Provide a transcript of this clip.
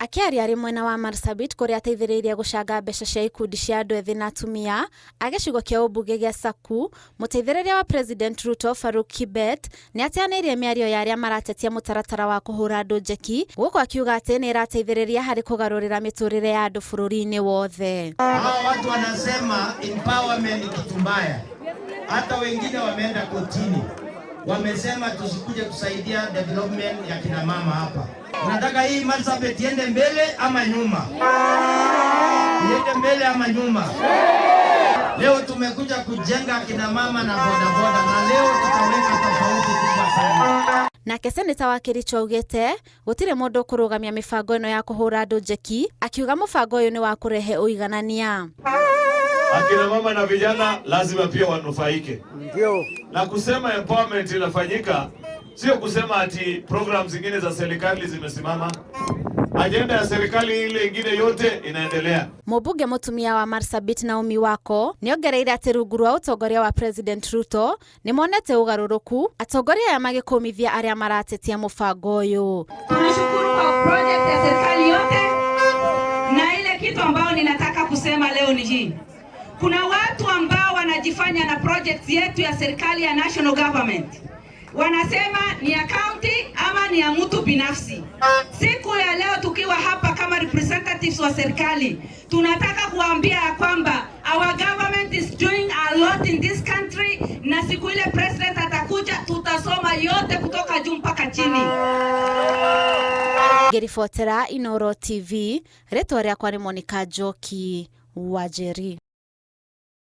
Akiaria ari mwena wa Marsabit kuria ateithiriirie gucanga mbeca cia ikundi cia andu ethi na atumia agicigo kia ubunge gia Saku, muteithiriria wa President Ruto Faruk Kibet ni ateanirie miario ya aria maratetia mutaratara wa kuhura andu njeki, guko akiuga ati ni irateithiriria hari kugarurira miturire ya andu bururi-ini wothe. Hao watu wanasema empowerment ni kitu mbaya. Hata wengine wameenda kotini. Wamesema tusikuje kusaidia development ya kina mama hapa. Unataka hii Marsabit iende mbele ama nyuma? Iende mbele ama nyuma? Leo tumekuja kujenga kina mama na bodaboda na leo tutaweka tofauti kubwa sana. Nake seneta wa Kericho augite gutire mundu kurugamia mibango ino ya kuhura andu njeki, akiuga mubango uyu ni wa kurehe uiganania. Akina mama na vijana lazima pia wanufaike. Ndio. Na kusema empowerment inafanyika sio kusema ati program zingine za serikali zimesimama. Agenda ya serikali ile ingine yote inaendelea. Mubunge mutumia wa Marsabit Naomi Wako niongereire ati rungu rwa utongoria wa President Ruto ni monete ugaruruku atongoria ya magikumithia aria maratetia mubango uyu. Tunashukuru kwa project ya serikali yote, na ile kitu ambao ninataka kusema leo ni hii. Kuna watu ambao wanajifanya na project yetu ya serikali ya national government. Wanasema ni ya county ama ni ya mtu binafsi. Siku ya leo tukiwa hapa kama representatives wa serikali, tunataka kuambia kwamba our government is doing a lot in this country, na siku ile president atakuja tutasoma yote kutoka juu mpaka chini. Ngiribotera Inooro TV, ritwa riakwa ni Monica Njoki, Wajeri.